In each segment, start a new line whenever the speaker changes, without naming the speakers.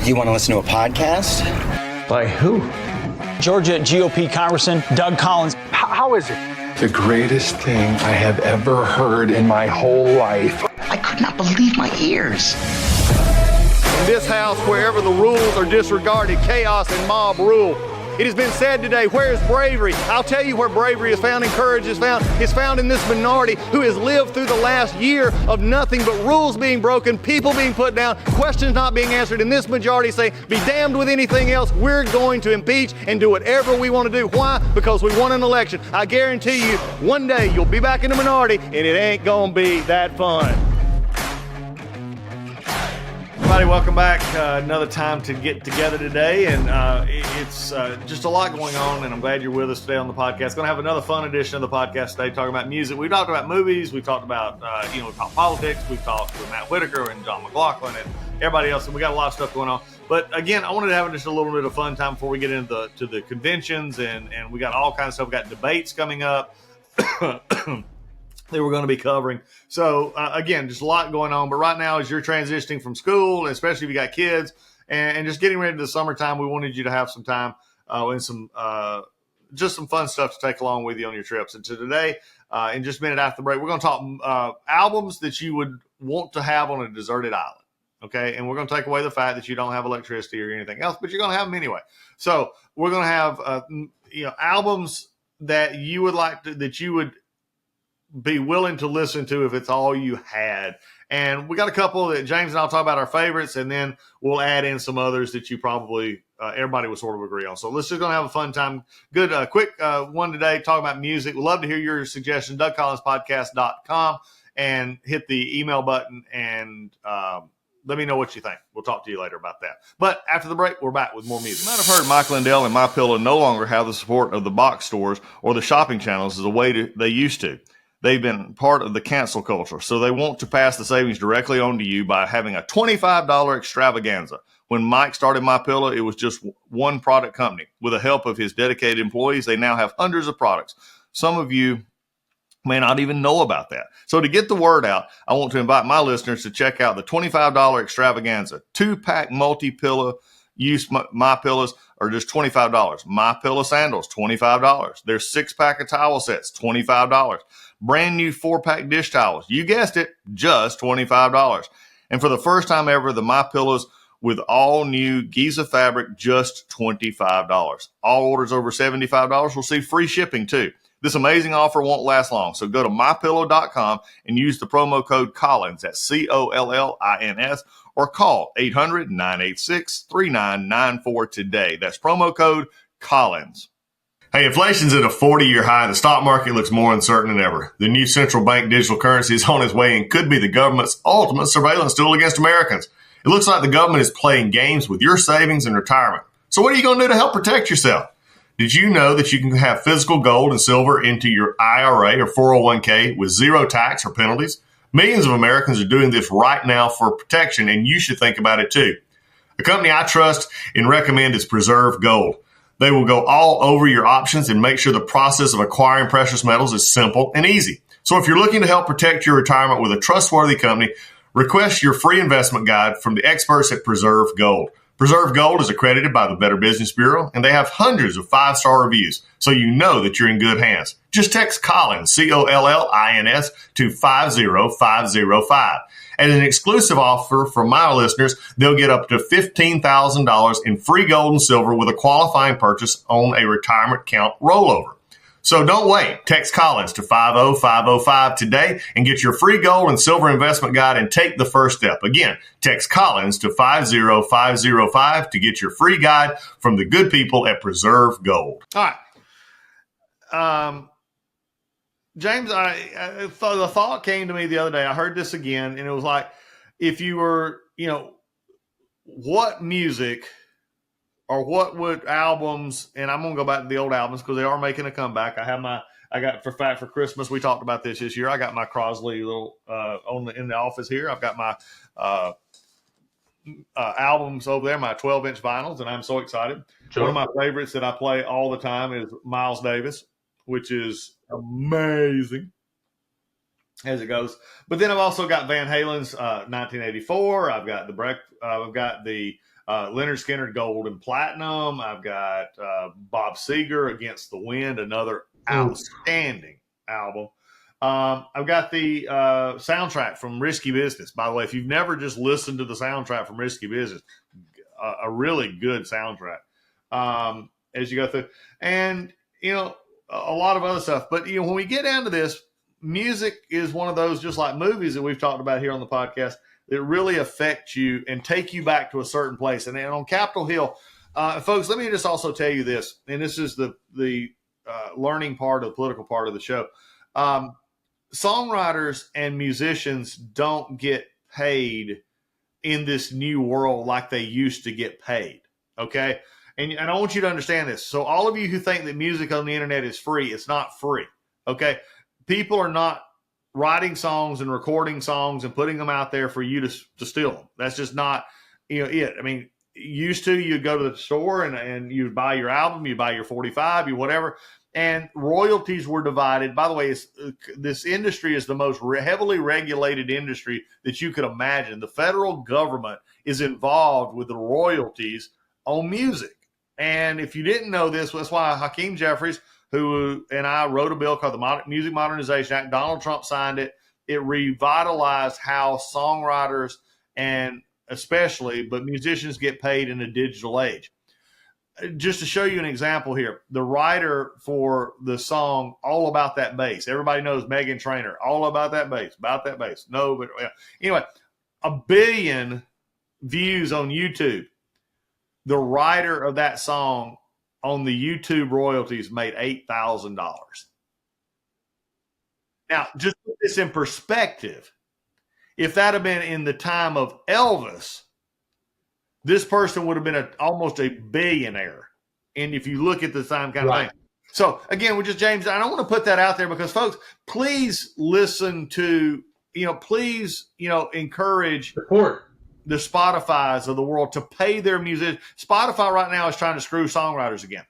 You want to listen to a podcast?
By who?
Georgia GOP Congressman Doug Collins.
How is it?
The greatest thing I have ever heard in my whole life.
I could not believe my ears.
In this house, wherever the rules are disregarded, chaos and mob rule. It has been said today, where is bravery? I'll tell you where bravery is found and courage is found. It's found in this minority who has lived through the last year of nothing but rules being broken, people being put down, questions not being answered. And this majority say, be damned with anything else. We're going to impeach and do whatever we want to do. Why? Because we won an election. I guarantee you, one day you'll be back in the minority and it ain't gonna be that fun. Everybody, welcome back. Another time to get together today, and it's just a lot going on, and I'm glad you're with us today on the podcast. Going to have another fun edition of the podcast today, talking about music. We've talked about movies. We've talked about, we've talked politics. We've talked with Matt Whitaker and John McLaughlin and everybody else, and we got a lot of stuff going on. But again, I wanted to have just a little bit of fun time before we get into the conventions, and we got all kinds of stuff. We got debates coming up. That we're going to be covering. So again, just a lot going on. But right now, as you're transitioning from school, especially if you got kids, and just getting ready to the summertime, we wanted you to have some time and some just some fun stuff to take along with you on your trips. And so today, in just a minute after the break, we're going to talk albums that you would want to have on a deserted island. Okay, and we're going to take away the fact that you don't have electricity or anything else, but you're going to have them anyway. So we're going to have albums that you would like to, that you would be willing to listen to if it's all you had. And we got a couple that James and I'll talk about our favorites, and then we'll add in some others that you probably everybody would sort of agree on. So let's just going to have a fun time. Good, quick one today, talking about music. We'd love to hear your suggestions, DougCollinsPodcast.com, and hit the email button and let me know what you think. We'll talk to you later about that. But after the break, we're back with more music. You might have heard Mike Lindell and MyPillow no longer have the support of the box stores or the shopping channels as the way they used to. They've been part of the cancel culture, so they want to pass the savings directly on to you by having a $25 extravaganza. When Mike started MyPillow, it was just one product company. With the help of his dedicated employees, they now have hundreds of products. Some of you may not even know about that. So to get the word out, I want to invite my listeners to check out the $25 extravaganza. 2-pack multi-pillow use MyPillows are just $25. MyPillow sandals, $25. There's 6-pack of towel sets, $25. Brand new 4-pack dish towels. You guessed it, just $25. And for the first time ever, the MyPillows with all new Giza fabric, just $25. All orders over $75 will see free shipping too. This amazing offer won't last long, so go to MyPillow.com and use the promo code Collins, that's COLLINS, or call 800-986-3994 today. That's promo code Collins. Hey, inflation's at a 40-year high. The stock market looks more uncertain than ever. The new central bank digital currency is on its way and could be the government's ultimate surveillance tool against Americans. It looks like the government is playing games with your savings and retirement. So what are you going to do to help protect yourself? Did you know that you can have physical gold and silver into your IRA or 401k with zero tax or penalties? Millions of Americans are doing this right now for protection, and you should think about it too. A company I trust and recommend is Preserve Gold. They will go all over your options and make sure the process of acquiring precious metals is simple and easy. So if you're looking to help protect your retirement with a trustworthy company, request your free investment guide from the experts at Preserve Gold. Preserve Gold is accredited by the Better Business Bureau, and they have hundreds of 5-star reviews, so you know that you're in good hands. Just text Collins, COLLINS, to 50505. And an exclusive offer for my listeners, they'll get up to $15,000 in free gold and silver with a qualifying purchase on a retirement account rollover. So don't wait. Text Collins to 50505 today and get your free gold and silver investment guide and take the first step. Again, text Collins to 50505 to get your free guide from the good people at Preserve Gold. All right. James, the thought came to me the other day. I heard this again, and it was like, if you were, what music or what would albums, and I'm going to go back to the old albums because they are making a comeback. I got for Christmas, we talked about this year. I got my Crosley little in the office here. I've got my albums over there, my 12-inch vinyls, and I'm so excited. Sure. One of my favorites that I play all the time is Miles Davis, which is amazing as it goes. But then I've also got Van Halen's 1984. I've got the Leonard Skinner, Gold and Platinum. I've got Bob Seger, Against the Wind, another outstanding album. I've got the soundtrack from Risky Business. By the way, if you've never just listened to the soundtrack from Risky Business, a really good soundtrack as you go through. And, a lot of other stuff. But, when we get down to this, music is one of those, just like movies that we've talked about here on the podcast, that really affect you and take you back to a certain place. And on Capitol Hill, folks, let me just also tell you this, and this is the learning part of the political part of the show. Songwriters and musicians don't get paid in this new world like they used to get paid. Okay. And I want you to understand this. So all of you who think that music on the internet is free, it's not free. Okay. People are not writing songs and recording songs and putting them out there for you to steal them. That's just not, it. I mean, used to, you'd go to the store and you'd buy your album, you'd buy your 45, you whatever. And royalties were divided. By the way, this industry is the most heavily regulated industry that you could imagine. The federal government is involved with the royalties on music. And if you didn't know this, that's why Hakeem Jeffries, who and I wrote a bill called the Music Modernization Act. Donald Trump signed it. It revitalized how songwriters and but musicians get paid in a digital age. Just to show you an example here, the writer for the song All About That Bass, everybody knows Meghan Trainor, All About That Bass, No, but anyway, 1 billion views on YouTube. The writer of that song on the YouTube royalties made $8,000. Now, just put this in perspective. If that had been in the time of Elvis, this person would have been almost a billionaire. And if you look at the same kind of thing. So again, James, I don't want to put that out there because folks, please listen to, encourage
support
the Spotify's of the world to pay their music. Spotify right now is trying to screw songwriters again.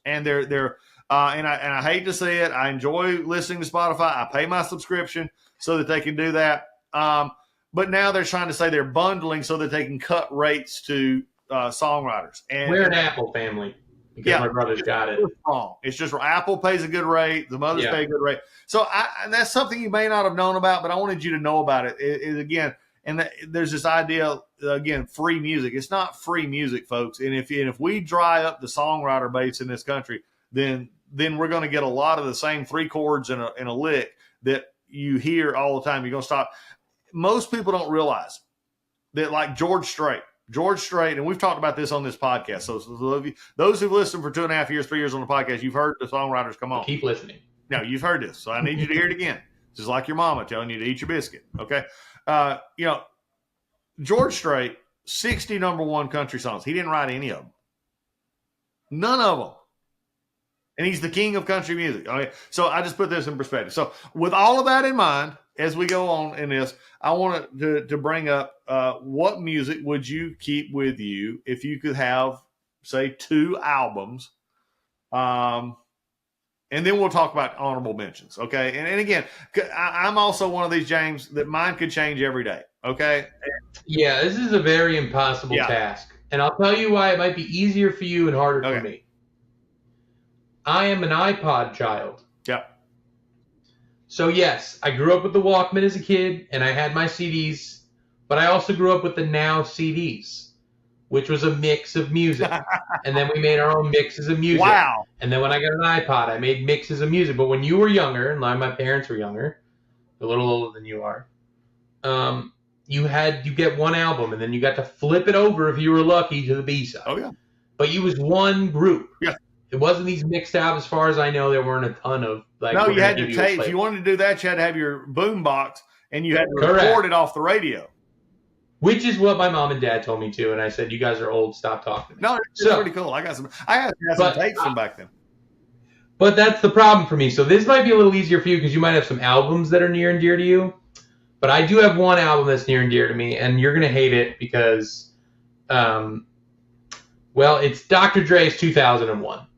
And they're I hate to say it. I enjoy listening to Spotify. I pay my subscription so that they can do that. But now they're trying to say they're bundling so that they can cut rates to songwriters. And
we're an Apple family because my brother's got it.
Wrong. It's just Apple pays a good rate. The mothers pay a good rate. So and that's something you may not have known about, but I wanted you to know about it. Again, and there's this idea, again, free music. It's not free music, folks. And if we dry up the songwriter base in this country, then we're going to get a lot of the same 3 chords in a lick that you hear all the time. You're going to stop. Most people don't realize that, like George Strait, and we've talked about this on this podcast. So those who've listened for 2.5 years, 3 years on the podcast, you've heard the songwriters come on.
Keep listening.
No, you've heard this. So I need you to hear it again. Just like your mama telling you to eat your biscuit. Okay. George Strait, 60 #1 country songs. He didn't write any of them. None of them. And he's the king of country music. Okay. So I just put this in perspective. So with all of that in mind, as we go on in this, I want to bring up what music would you keep with you if you could have, say, 2 albums? And then we'll talk about honorable mentions, okay? And again, I'm also one of these, James, that mine could change every day, okay?
Yeah, this is a very impossible task. And I'll tell you why it might be easier for you and harder for me. I am an iPod child.
Yeah.
So, yes, I grew up with the Walkman as a kid, and I had my CDs, but I also grew up with the Now CDs, which was a mix of music. And then we made our own mixes of music.
Wow.
And then when I got an iPod, I made mixes of music. But when you were younger, and my parents were younger, a little older than you are, you get one album, and then you got to flip it over if you were lucky to the B-side.
Oh, yeah.
But you was one group.
Yeah.
It wasn't these mixed out. As far as I know, there weren't a ton of
No, you had to tape. If you wanted to do that, you had to have your boom box, and you had to record it off the radio.
Which is what my mom and dad told me to, and I said, "You guys are old. Stop talking to me."
No, it's pretty cool. I had some tapes from back then.
But that's the problem for me. So this might be a little easier for you because you might have some albums that are near and dear to you. But I do have one album that's near and dear to me, and you're gonna hate it because, it's Dr. Dre's 2001.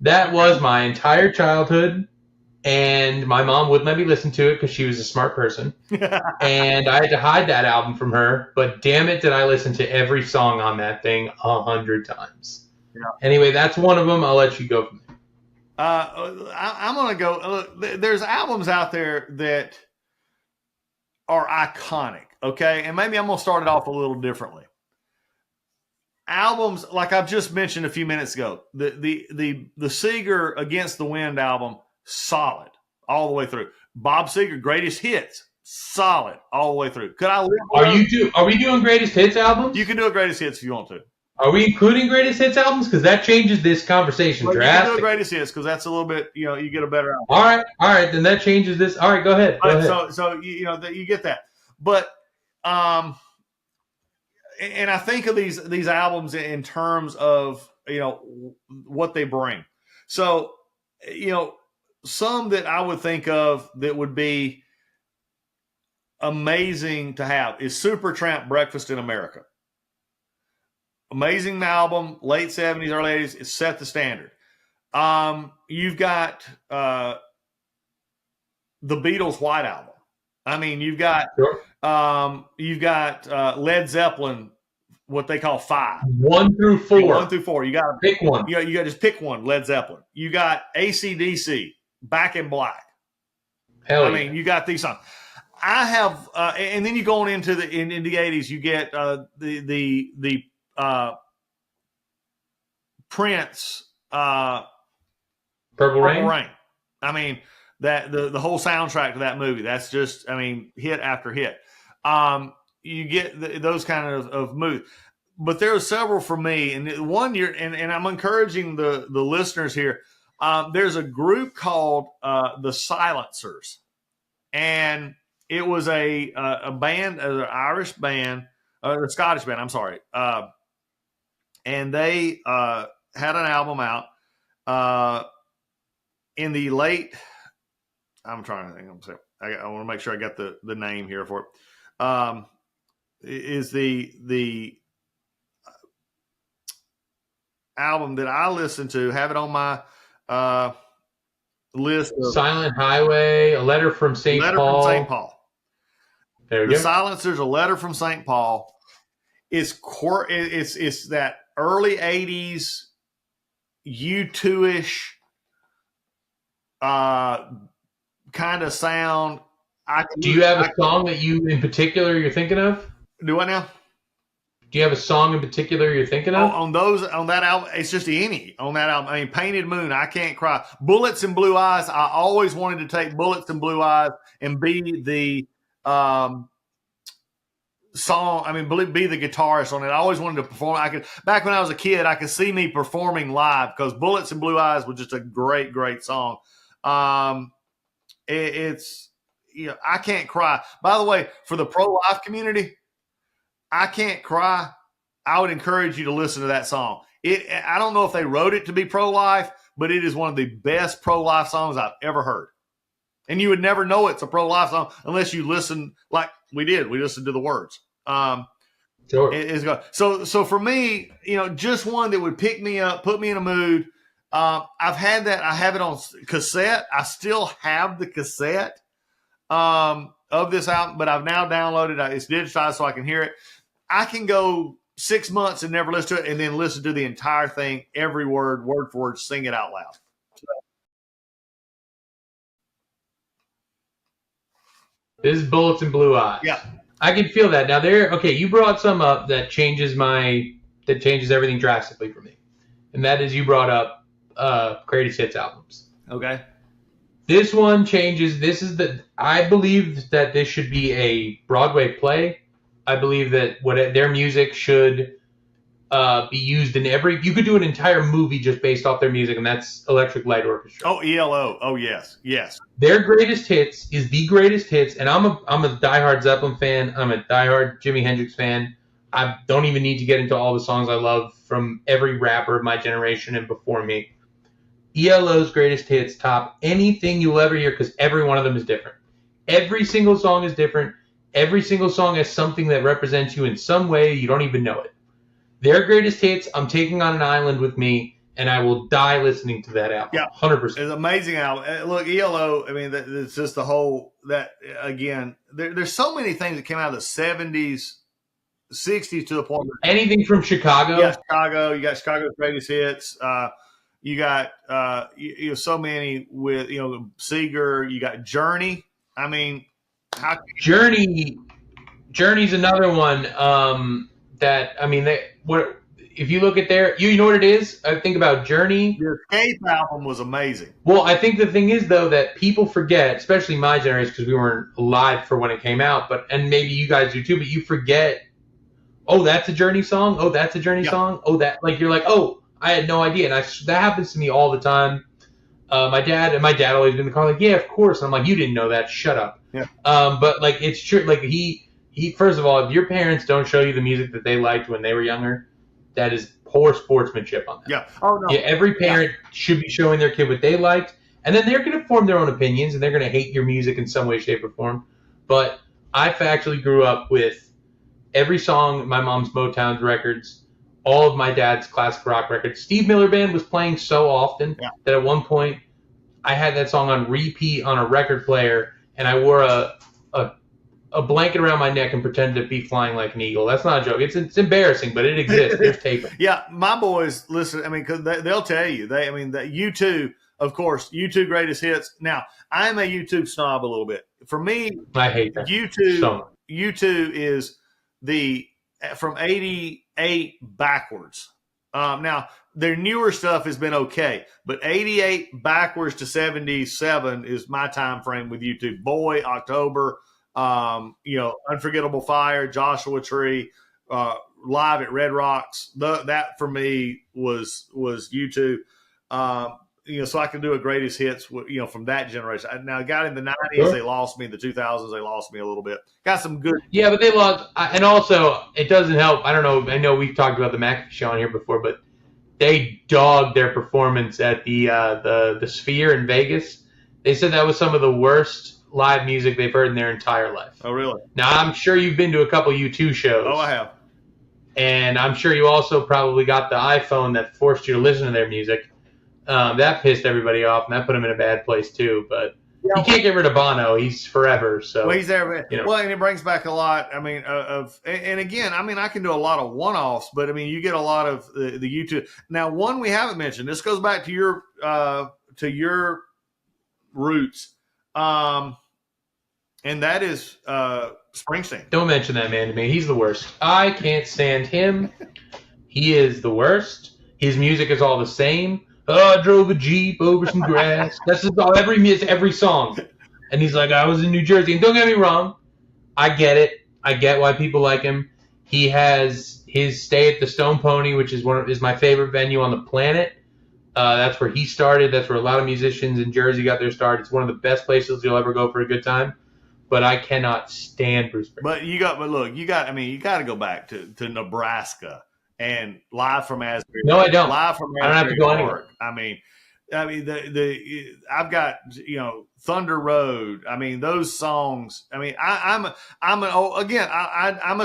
That was my entire childhood, and my mom wouldn't let me listen to it because she was a smart person. And I had to hide that album from her, but damn it, did I listen to every song on that thing 100 times.
Yeah.
Anyway, that's one of them. I'll let you go from there.
I'm going to go. Look, there's albums out there that are iconic, okay? And maybe I'm going to start it off a little differently. Albums, like I've just mentioned a few minutes ago, the Seeger Against the Wind album, solid all the way through. Bob Seger, Greatest Hits, solid all the way through. Could I live?
Are we doing Greatest Hits albums?
You can do a Greatest Hits if you want to.
Are we including Greatest Hits albums? Because that changes this conversation
Well, you
drastically.
can do a Greatest Hits because that's a little bit, you get a better album.
All right, then that changes this. All right, go ahead.
So you get that, but and I think of these albums in terms of what they bring. So some that I would think of that would be amazing to have is Supertramp, Breakfast in America. Amazing album, late 70s, early 80s. It set the standard. You've got the Beatles' White Album. I mean, you've got Led Zeppelin, what they call 5.
1 through 4.
1 through 4. You got to
pick one.
You got to just pick one. Led Zeppelin. You got AC/DC, Back in Black.
Hell yeah.
I mean, you got these songs. I have, and then you go on into the 80s. You get the Prince,
Purple Rain.
I mean, that the whole soundtrack to that movie. That's just, hit after hit. You get those kind of moves. But there are several for me, and one year, and I'm encouraging the listeners here. There's a group called the Silencers, and it was a band, an Irish band, or a Scottish band. I'm sorry, and they had an album out in the late. I'm trying to think. I want to make sure I got the name here for it. Is the album that I listen to, have it on my list of
Silent Highway, A Letter from St. Paul.
From St. Paul.
There you go.
Silencers, A Letter from St. Paul. It's that early 80s U2-ish kind of sound.
Do you have a song that you're thinking of?
Do I now?
Do you have a song in particular you're thinking of?
On that album, it's just any on that album. Painted Moon, I Can't Cry. Bullets and Blue Eyes, I always wanted to take Bullets and Blue Eyes and be the song. Be the guitarist on it. I always wanted to perform. Back when I was a kid, I could see me performing live because Bullets and Blue Eyes was just a great, great song. It's I Can't Cry. By the way, for the pro-life community, I Can't Cry, I would encourage you to listen to that song. I don't know if they wrote it to be pro-life, but it is one of the best pro-life songs I've ever heard. And you would never know it's a pro-life song unless you listen like we did. We listened to the words.
Sure.
So for me, just one that would pick me up, put me in a mood. I've had that. I have it on cassette. I still have the cassette of this album, but I've now downloaded it. It's digitized so I can hear it. I can go 6 months and never listen to it and then listen to the entire thing, every word for word, sing it out loud.
This is Bullets and Blue Eyes.
Yeah.
I can feel that. Now you brought some up that changes everything drastically for me. And that is you brought up Greatest Hits albums.
Okay.
This one changes. I believe that this should be a Broadway play. I believe that their music should be used in you could do an entire movie just based off their music, and that's Electric Light Orchestra.
Oh, ELO. Oh, yes. Yes.
Their Greatest Hits is the Greatest Hits, and I'm a diehard Zeppelin fan. I'm a diehard Jimi Hendrix fan. I don't even need to get into all the songs I love from every rapper of my generation and before me. ELO's Greatest Hits top anything you'll ever hear because every one of them is different. Every single song is different. Every single song has something that represents you in some way. You don't even know it. Their Greatest Hits, I'm Taking on an Island with Me, and I will die listening to that album.
Yeah.
100%.
It's an amazing album. Look, ELO, I mean, it's just the whole, that, again, there's so many things that came out of the 70s, 60s to the point where,
Anything from Chicago.
yeah, Chicago, you got Chicago's greatest hits. You got you know, so many with, you know, Seeger. You got Journey. I mean, how
Journey's another one that, I mean, what if you look at you know what it is? I think about Journey.
the Escape album was amazing.
Well, I think the thing is, though, that people forget, especially my generation, because we weren't alive for when it came out, and maybe you guys do too, but you forget, oh, that's a Journey song? Oh, that's a Journey song? Oh, you're like, oh, I had no idea. And that happens to me all the time. My dad always been in the car like, yeah, of course. And I'm like, you didn't know that. Shut up.
Yeah.
But like, it's true. Like he first of all, if your parents don't show you the music that they liked when they were younger, that is poor sportsmanship on them.
Yeah. Oh, no.
Yeah, every parent should be showing their kid what they liked, and then they're going to form their own opinions, and they're going to hate your music in some way, shape, or form. But I actually grew up with every song, my mom's Motown records, all of my dad's classic rock records. Steve Miller Band was playing so often that at one point I had that song on repeat on a record player, and I wore a blanket around my neck and pretended to be flying like an eagle. That's not a joke. It's embarrassing, but it exists. There's tape.
Yeah, my boys listen. I mean, because they'll tell you. That U2, of course, U2 greatest hits. Now, I'm a U2 snob a little bit. For me,
I hate that.
U2 is from 88 backwards. Now, their newer stuff has been okay, but 88 backwards to 77 is my time frame with U2. Boy, October, you know, Unforgettable Fire, Joshua Tree, Live at Red Rocks. That for me was U2. You know, so I can do a greatest hits, you know, from that generation. Now, got in the 90s, they lost me. In the 2000s, they lost me a little bit. Got some good.
Yeah, but they lost. And also, it doesn't help. I don't know. I know we've talked about the McAfee show on here before, but they dogged their performance at the Sphere in Vegas. They said that was some of the worst live music they've heard in their entire life.
Oh, really?
Now, I'm sure you've been to a couple U2 shows.
Oh, I have.
And I'm sure you also probably got the iPhone that forced you to listen to their music. That pissed everybody off, and that put him in a bad place too. But you can't get rid of Bono; he's forever. So
well, he's there. You know. Well, and it brings back a lot. I mean, and again, I mean, I can do a lot of one-offs, but I mean, you get a lot of the U2. Now, one we haven't mentioned. This goes back to your roots, and that is Springsteen.
Don't mention that man to me. He's the worst. I can't stand him. He is the worst. His music is all the same. Oh, I drove a Jeep over some grass. That's just all, every song. And he's like, I was in New Jersey. And don't get me wrong. I get it. I get why people like him. He has his stay at the Stone Pony, which is my favorite venue on the planet. That's where he started. That's where a lot of musicians in Jersey got their start. It's one of the best places you'll ever go for a good time. But I cannot stand Bruce Springsteen.
But you got to go back to Nebraska. And Live from Asbury.
No, I don't.
Live from Asbury
I don't have to go
Park.
anywhere.
I mean, I've got, you know, Thunder Road. I mean, those songs. I mean, I'm a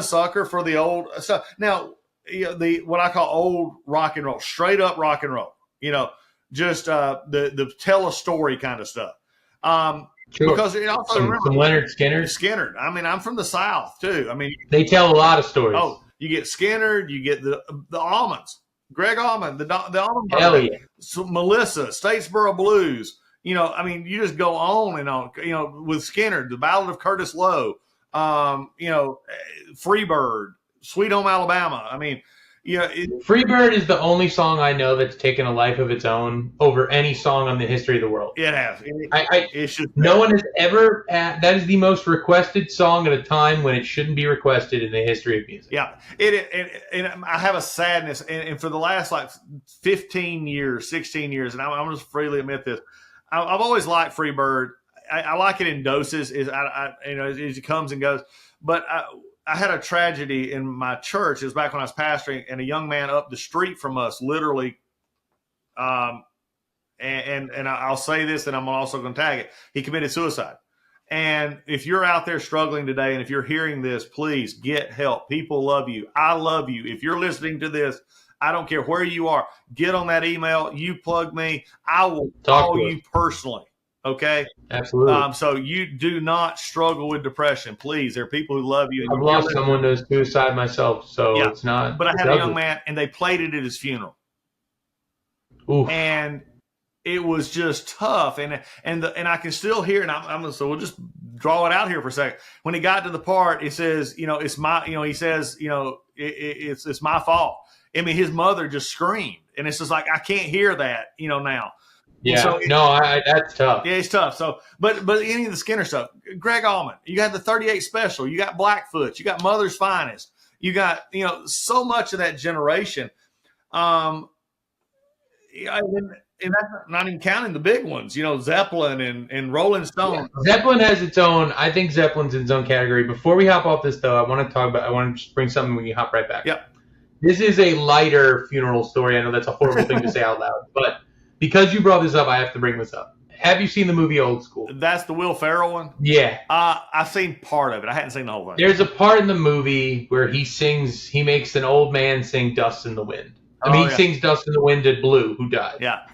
sucker for the old stuff. Now, you know, what I call old rock and roll, straight up rock and roll. You know, just the tell a story kind of stuff. Sure. Because it also
some Leonard Skinner.
Skinner. I mean, I'm from the South too. I mean,
they tell a lot of stories.
Oh. You get Skinner, you get the Almonds, Greg Allman, the Almond
Hell yeah.
So Melissa, Statesboro Blues. You know, I mean, you just go on and on. You know, with Skinner, the Ballad of Curtis Lowe. You know, Freebird, Sweet Home Alabama. I mean, you know,
Freebird is the only song I know that's taken a life of its own over any song on the history of the world.
It has.
It's just no one has ever. That is the most requested song at a time when it shouldn't be requested in the history of music.
Yeah, and I have a sadness, and for the last like 15 years, 16 years, and I'm just freely admit this, I've always liked Freebird. I like it in doses, you know, as it comes and goes, but I had a tragedy in my church. It was back when I was pastoring, and a young man up the street from us, literally, and I'll say this, and I'm also going to tag it. He committed suicide. And if you're out there struggling today, and if you're hearing this, please get help. People love you. I love you. If you're listening to this, I don't care where you are. Get on that email. You plug me. I will
Talk
call
to
you personally. Okay.
Absolutely.
So you do not struggle with depression. Please. There are people who love you. And
I've lost someone to suicide myself, so
Yeah.
it's not.
But I
it's
had a
ugly.
young man, and they played it at his funeral.
Oof.
And it was just tough, and I can still hear, and so we'll just draw it out here for a second. When he got to the part, it says, it's my, he says, it's my fault. I mean, his mother just screamed, and it's just like I can't hear that, now.
Yeah,
So
that's tough.
Yeah, it's tough. So, but any of the Skinner stuff, Greg Allman, you got the 38 Special, you got Blackfoot, you got Mother's Finest, you got so much of that generation. And that's not even counting the big ones, Zeppelin and Rolling Stone.
Yeah. Zeppelin has its own. I think Zeppelin's in its own category. Before we hop off this, though, I want to just bring something when you hop right back.
Yep.
This is a lighter funeral story. I know that's a horrible thing to say out loud, but because you brought this up, I have to bring this up. Have you seen the movie Old School?
That's the Will Ferrell one?
Yeah.
I've seen part of it. I hadn't seen the whole thing.
There's a part in the movie where he makes an old man sing Dust in the Wind. He sings Dust in the Wind to Blue, who died.
Yeah.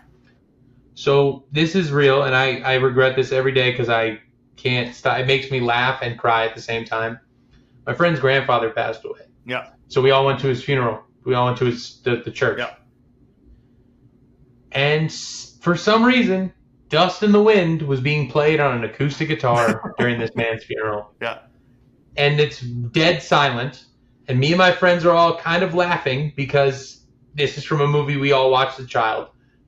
So this is real, and I regret this every day because I can't stop. It makes me laugh and cry at the same time. My friend's grandfather passed away.
Yeah.
So we all went to his funeral. We all went to the church.
Yeah.
And for some reason, Dust in the Wind was being played on an acoustic guitar during this man's funeral.
Yeah.
And it's dead silent. And me and my friends are all kind of laughing because this is from a movie we all watched as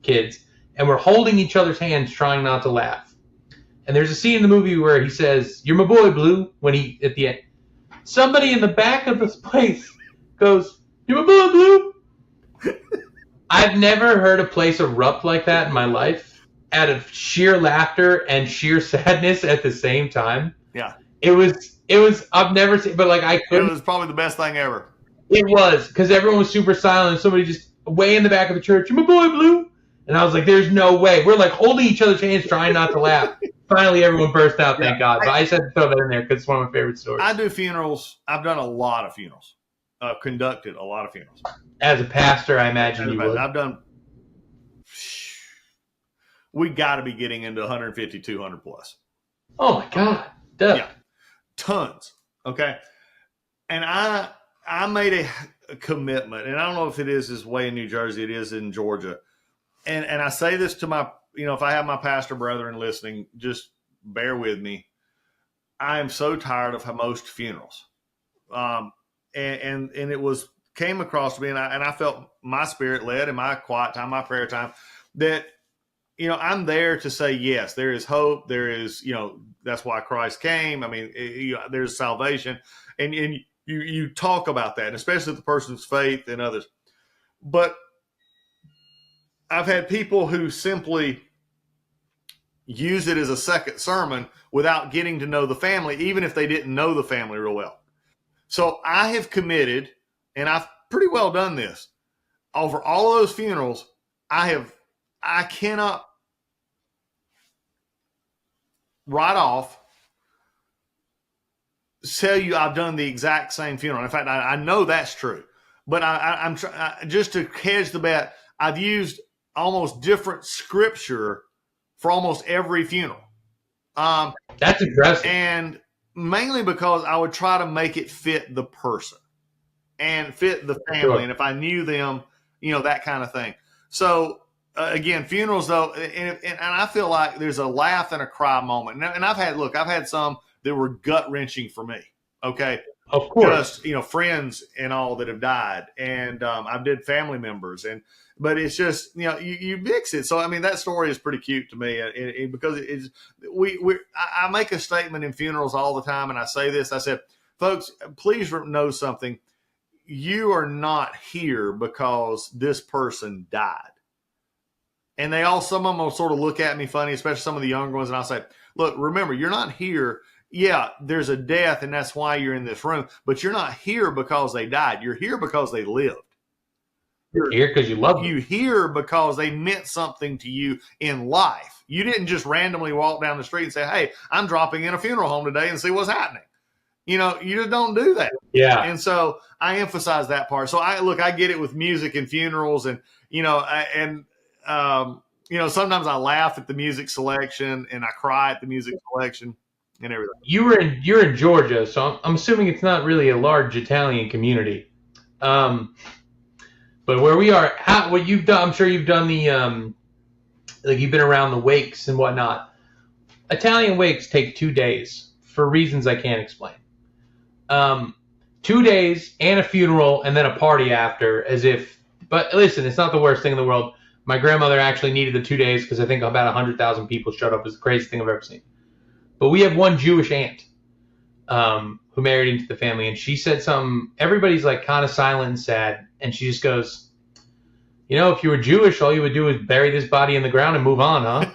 kids. And we're holding each other's hands trying not to laugh. And there's a scene in the movie where he says, "You're my boy, Blue," at the end. Somebody in the back of this place goes, "You're my boy, Blue." I've never heard a place erupt like that in my life, out of sheer laughter and sheer sadness at the same time.
Yeah.
It was, I've never seen, but I couldn't.
It was probably the best thing ever.
It was, because everyone was super silent, and somebody just way in the back of the church, "You're my boy, Blue." And I was like, there's no way. We're holding each other's hands trying not to laugh. Finally, everyone burst out, thank God. But I just had to throw that in there because it's one of my favorite stories.
I do funerals. I've done a lot of funerals. Conducted a lot of funerals.
As a pastor, I imagine you would.
I've done. We got to be getting into 150, 200 plus.
Oh my God! Duh.
Yeah, tons. Okay, and I made a commitment, and I don't know if it is this way in New Jersey. It is in Georgia, and I say this to my, if I have my pastor brethren listening, just bear with me. I am so tired of most funerals. And it came across me, and I felt my spirit led in my quiet time, my prayer time, that, I'm there to say, yes, there is hope. There is, that's why Christ came. I mean, there's salvation, and you talk about that, especially the person's faith and others. But I've had people who simply use it as a second sermon without getting to know the family, even if they didn't know the family real well. So I have committed, and I've pretty well done this, over all of those funerals. I cannot right off tell you I've done the exact same funeral. In fact, I know that's true, but I'm just to hedge the bet, I've used almost different scripture for almost every funeral.
That's impressive.
And mainly because I would try to make it fit the person and fit the family. Sure. And if I knew them, that kind of thing. So again, funerals though, and I feel like there's a laugh and a cry moment. And I've had some that were gut wrenching for me. Okay.
Of course.
Just, friends and all that have died. And I've did family members, but it's just, you mix it. So, I mean, that story is pretty cute to me because I make a statement in funerals all the time. And I say this, I said, folks, please know something. You are not here because this person died. And some of them will sort of look at me funny, especially some of the younger ones. And I'll say, look, remember, you're not here. Yeah, there's a death and that's why you're in this room, but you're not here because they died. You're here because they lived.
You're here because you love them.
You're here because they meant something to you in life. You didn't just randomly walk down the street and say, hey, I'm dropping in a funeral home today and see what's happening. You know, you just don't do that.
Yeah.
And so I emphasize that part. So I get it with music and funerals, and you know, sometimes I laugh at the music selection and I cry at the music selection and everything.
You're in Georgia, so I'm assuming it's not really a large Italian community. But where we are, what you've done, I'm sure you've done the like you've been around the wakes and whatnot. Italian wakes take 2 days for reasons I can't explain. 2 days and a funeral and then a party after, but listen, it's not the worst thing in the world. My grandmother actually needed the 2 days because I think about 100,000 people showed up. It's the craziest thing I've ever seen. But we have one Jewish aunt who married into the family, and she said something. Everybody's like kind of silent and sad, and she just goes, "You know, if you were Jewish, all you would do is bury this body in the ground and move on, huh?"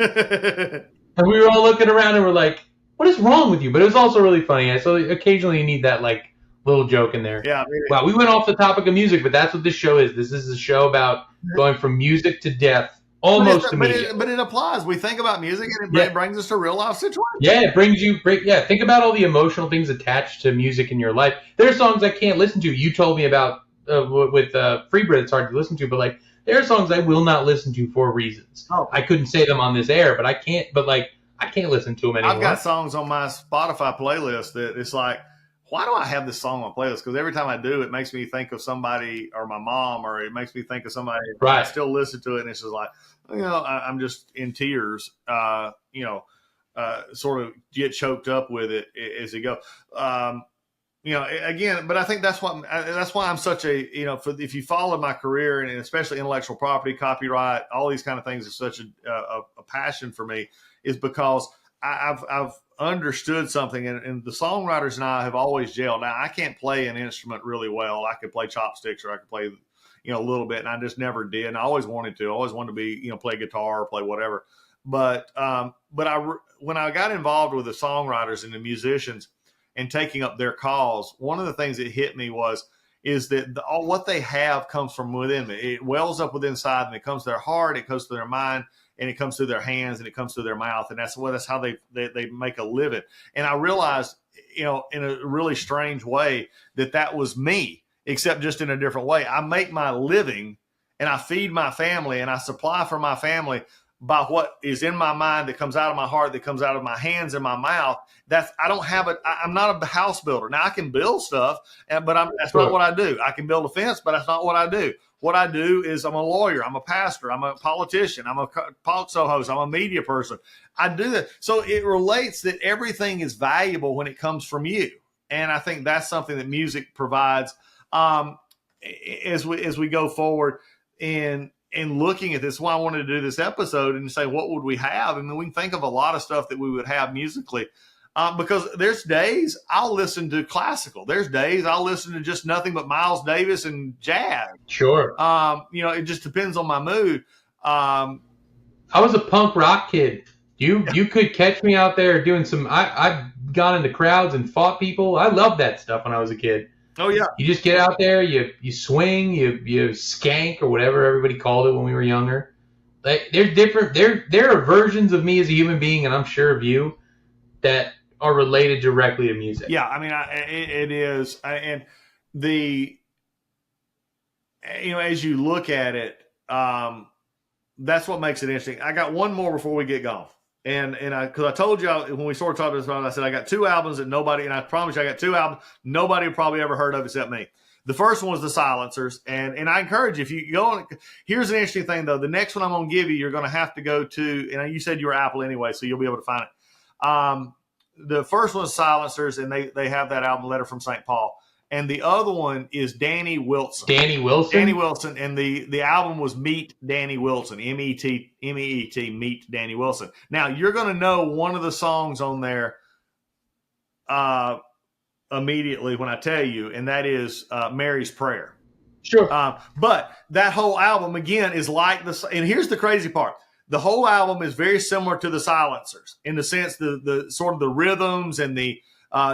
And we were all looking around and we're like, "What is wrong with you?" But it was also really funny. So occasionally you need that like little joke in there.
Yeah.
Wow, we went off the topic of music, but that's what this show is. This is a show about going from music to death almost immediately.
But it applies. We think about music and it brings us to real life situations.
Yeah, it brings you. Think about all the emotional things attached to music in your life. There are songs I can't listen to. You told me about with Freebird. It's hard to listen to, but like there are songs I will not listen to for reasons.
Oh.
I couldn't say them on this air, but I can't. But like I can't listen to them anymore.
I've got songs on my Spotify playlist that it's like, why do I have this song on my playlist? Because every time I do, it makes me think of somebody or my mom, or it makes me think of somebody.
Right.
I still listen to it, and it's just like, you know, I'm just in tears. Sort of get choked up with it as you go. Again, but I think that's why I'm such a, if you follow my career and especially intellectual property, copyright, all these kind of things is such a passion for me, is because I've understood something, and the songwriters and I have always gelled. Now, I can't play an instrument really well. I could play chopsticks or I could play, a little bit, and I just never did. And I always wanted to. I always wanted to be, play guitar or play whatever. But when I got involved with the songwriters and the musicians and taking up their cause, one of the things that hit me is that all what they have comes from within me. It wells up within inside them. It comes to their heart. It comes to their mind. And it comes through their hands and it comes through their mouth. And that's how they make a living. And I realized, in a really strange way that was me, except just in a different way. I make my living and I feed my family and I supply for my family by what is in my mind, that comes out of my heart, that comes out of my hands and my mouth. I'm not a house builder. Now I can build stuff, but that's not what I do. I can build a fence, but that's not what I do. What I do is I'm a lawyer, I'm a pastor, I'm a politician, I'm a talk show host, I'm a media person. I do that. So it relates that everything is valuable when it comes from you. And I think that's something that music provides as we go forward in looking at this. Why I wanted to do this episode and say, what would we have? I mean, we can think of a lot of stuff that we would have musically. Because there's days I'll listen to classical. There's days I'll listen to just nothing but Miles Davis and jazz.
Sure.
It just depends on my mood.
I was a punk rock kid. You could catch me out there doing some. I've gone into crowds and fought people. I loved that stuff when I was a kid.
Oh yeah.
You just get out there, you swing, you skank or whatever everybody called it when we were younger. Like there's different. There are versions of me as a human being, and I'm sure of you, that are related directly to music.
Yeah, I mean, it is, and as you look at it, that's what makes it interesting. I got one more before we get going, because I told you when we started talking about it, I said I got 2 albums that nobody, and I promise you I got 2 albums nobody probably ever heard of except me. The first one was the Silencers, and I encourage you, if you go on. Here's an interesting thing though. The next one I'm going to give you, you're going to have to go to, and you said you were Apple anyway, so you'll be able to find it. The first one is Silencers, and they have that album, Letter from St. Paul. And the other one is Danny Wilson.
Danny Wilson,
and the album was Meet Danny Wilson, M-E-E-T, Meet Danny Wilson. Now, you're going to know one of the songs on there immediately when I tell you, and that is Mary's Prayer.
Sure.
But that whole album, again, is like this. And here's the crazy part. The whole album is very similar to the Silencers in the sense the sort of the rhythms and the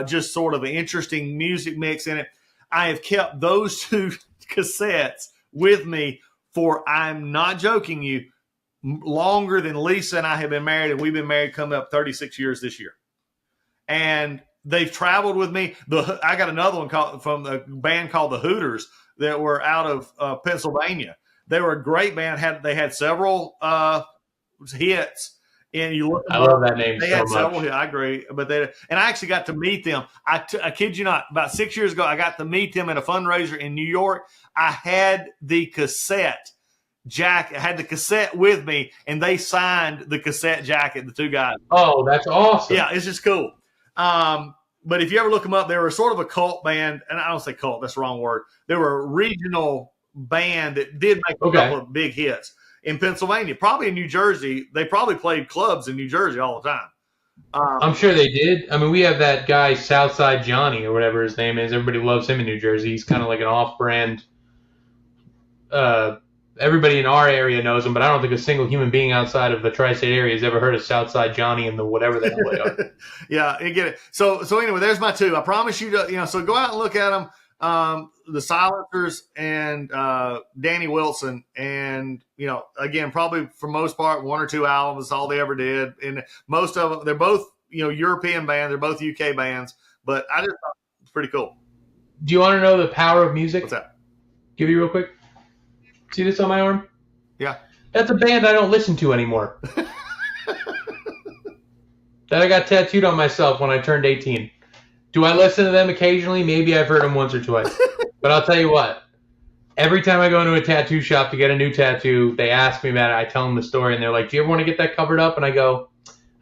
just sort of an interesting music mix in it. I have kept those 2 cassettes with me for, I'm not joking you, longer than Lisa and I have been married, and we've been married coming up 36 years this year. And they've traveled with me. I got another one from the band called the Hooters that were out of Pennsylvania. They were a great band. They had several hits. And you look.
I love that name.
They
so
had
much.
several hits. I agree, and I actually got to meet them. I kid you not. About 6 years ago, I got to meet them at a fundraiser in New York. I had the cassette jacket. I had the cassette with me, and they signed the cassette jacket. The two guys.
Oh, that's awesome.
Yeah, it's just cool. But if you ever look them up, they were sort of a cult band, and I don't say cult. That's the wrong word. They were a regional band that did make a couple of big hits in Pennsylvania, probably in New Jersey. They probably played clubs in New Jersey all the time.
I'm sure they did. I mean, we have that guy, Southside Johnny, or whatever his name is. Everybody loves him in New Jersey. He's kind of like an off-brand. Everybody in our area knows him, but I don't think a single human being outside of the tri-state area has ever heard of Southside Johnny and the whatever the hell they are.
Yeah, you get it. So anyway, there's my two. I promise you to, so go out and look at them. The Silencers and Danny Wilson, and again, probably for most part 1 or 2 albums. That's all they ever did, and most of them, they're both European bands. They're both UK bands, but I just thought it was pretty cool.
Do you want to know the power of music?
What's that?
Give you real quick. See this on my arm?
Yeah,
that's a band I don't listen to anymore. That I got tattooed on myself when I turned 18. Do I listen to them occasionally? Maybe I've heard them once or twice. But I'll tell you what. Every time I go into a tattoo shop to get a new tattoo, they ask me about it. I tell them the story, and they're like, do you ever want to get that covered up? And I go,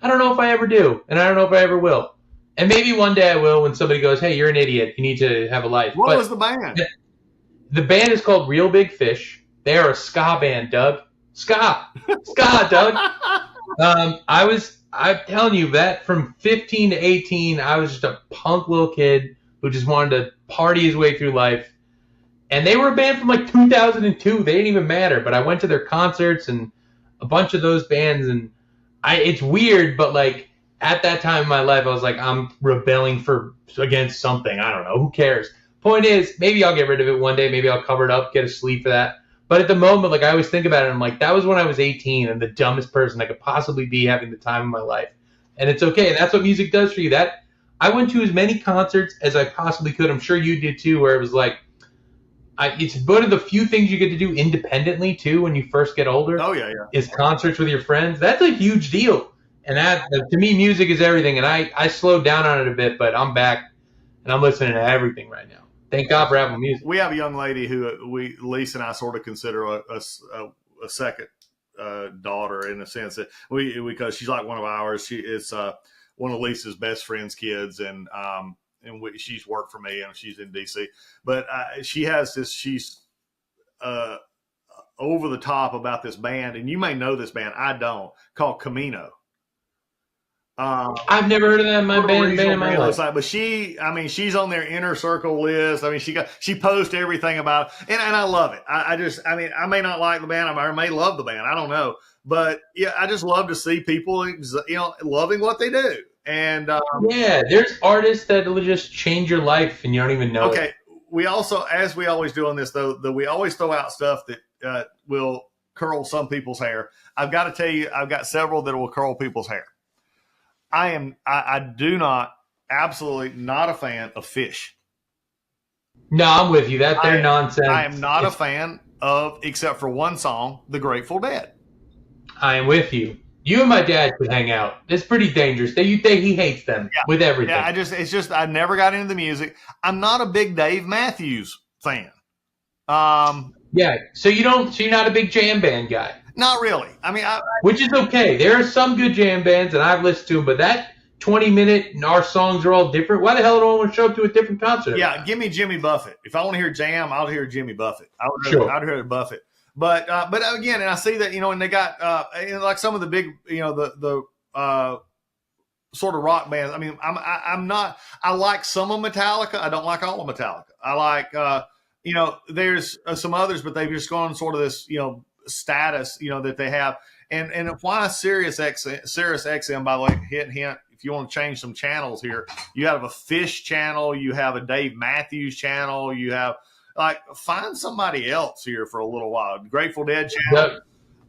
I don't know if I ever do, and I don't know if I ever will. And maybe one day I will when somebody goes, hey, you're an idiot. You need to have a life.
What was the band?
The band is called Real Big Fish. They are a ska band, Doug. Ska, Doug. I'm telling you that from 15 to 18, I was just a punk little kid who just wanted to party his way through life. And they were a band from like 2002. They didn't even matter. But I went to their concerts and a bunch of those bands. And it's weird, but like at that time in my life, I was like, I'm rebelling against something. I don't know. Who cares? Point is, maybe I'll get rid of it one day. Maybe I'll cover it up, get a sleeve for that. But at the moment, like I always think about it, I'm like, that was when I was 18 and the dumbest person I could possibly be having the time of my life. And it's okay. And that's what music does for you. I went to as many concerts as I possibly could. I'm sure you did too, where it was like, it's one of the few things you get to do independently too when you first get older.
Oh, yeah.
Is concerts with your friends. That's a huge deal. And that, to me, music is everything. And I slowed down on it a bit, but I'm back and I'm listening to everything right now. Thank God for Apple Music.
We have a young lady who Lisa and I sort of consider a second daughter in the sense that because she's like one of ours. She is one of Lisa's best friend's kids, and she's worked for me and she's in DC. But she has this. She's over the top about this band, and you may know this band. I don't. Called Camino.
I've never heard of that in my band in my life.
But she's on their inner circle list. I mean, she posts everything about it, and I love it. I may not like the band, I may love the band, I don't know, but yeah, I just love to see people, loving what they do. And
yeah, there's artists that will just change your life, and you don't even know.
Okay, we also, as we always do on this, though, we always throw out stuff that will curl some people's hair. I've got to tell you, I've got several that will curl people's hair. Absolutely not a fan of Fish.
No, I'm with you. They're nonsense.
I am not a fan of, except for one song, The Grateful Dead.
I am with you. You and my dad could hang out. It's pretty dangerous. He hates them with everything.
Yeah, I never got into the music. I'm not a big Dave Matthews fan.
Yeah, so you're not a big jam band guy.
Not really. I mean,
which is okay. There are some good jam bands, and I've listened to them, but that 20-minute and our songs are all different. Why the hell do I want to show up to a different concert?
Yeah, give me Jimmy Buffett. If I want to hear jam, I'll hear Jimmy Buffett. I'd hear Buffett. But again, and I see that, and they got like some of the big, the sort of rock bands. I mean, I like some of Metallica. I don't like all of Metallica. I like, there's some others, but they've just gone sort of this, status, that they have. And why Sirius XM, by the way, hint, if you want to change some channels here, you have a Fish channel, you have a Dave Matthews channel, you have, find somebody else here for a little while. Grateful Dead channel.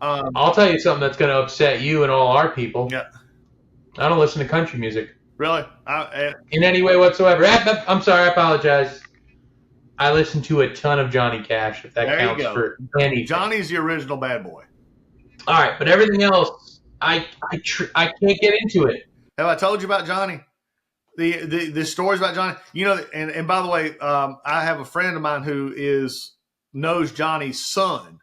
I'll tell you something that's going to upset you and all our people.
Yeah.
I don't listen to country music.
Really?
in any way whatsoever. I'm sorry, I apologize. I listen to a ton of Johnny Cash, if that
There
counts
you go.
for anything.
Johnny's the original bad boy.
All right, but everything else, I can't get into it.
Have I told you about Johnny? The stories about Johnny? You know, and by the way, I have a friend of mine who knows Johnny's son.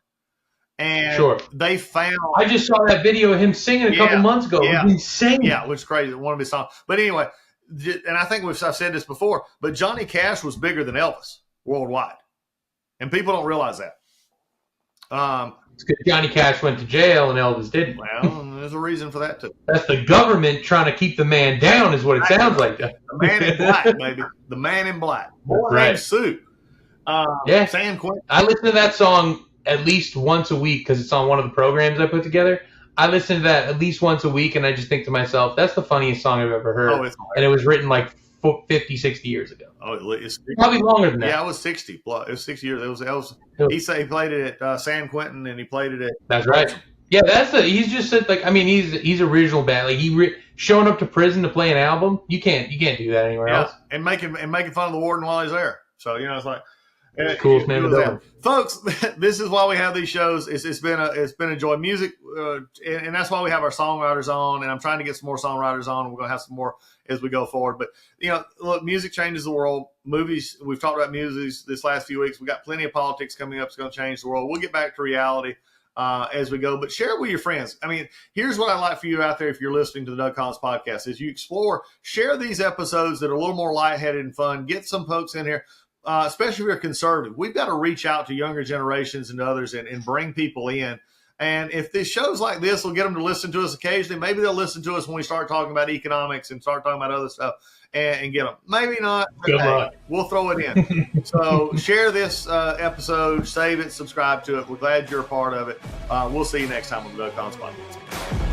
And
Sure.
they found.
I just saw that video of him singing a couple months ago.
Yeah.
It was insane.
Yeah, which is crazy. One of his songs. But anyway, and I think I've said this before, but Johnny Cash was bigger than Elvis worldwide. And people don't realize that.
It's because Johnny Cash went to jail and Elvis didn't.
Well, there's a reason for that, too.
That's the government trying to keep the man down is what it sounds like.
The man in black, baby. The man in black. Boy named Sue.
Yeah.
San Quentin.
I listen to that song at least once a week because it's on one of the programs I put together. I listen to that at least once a week, and I just think to myself, that's the funniest song I've ever heard.
Oh, it's
and it was written like 50, 60 years ago.
Oh, it's
probably longer than that.
Yeah, it was 60. It was 6 years. He said he played it at San Quentin, and he played it at.
That's right. Yeah, he's just like, I mean, he's original band. Like showing up to prison to play an album. You can't do that anywhere else.
And making fun of the warden while he's there. So it's like.
Coolest man in the world.
Folks, this is why we have these shows. It's been a joy. Music, and that's why we have our songwriters on. And I'm trying to get some more songwriters on. We're going to have some more as we go forward. But look, music changes the world. Movies. We've talked about movies this last few weeks. We got plenty of politics coming up. It's going to change the world. We'll get back to reality as we go. But share it with your friends. I mean, here's what I'd like for you out there if you're listening to the Doug Collins podcast: is you share these episodes that are a little more lightheaded and fun. Get some folks in here. Especially if you're conservative, we've got to reach out to younger generations and others and bring people in. And if these shows like this will get them to listen to us occasionally, maybe they'll listen to us when we start talking about economics and start talking about other stuff and get them. Maybe not.
Good luck.
We'll throw it in. So share this episode, save it, subscribe to it. We're glad you're a part of it. We'll see you next time on the Doug Collins Podcast.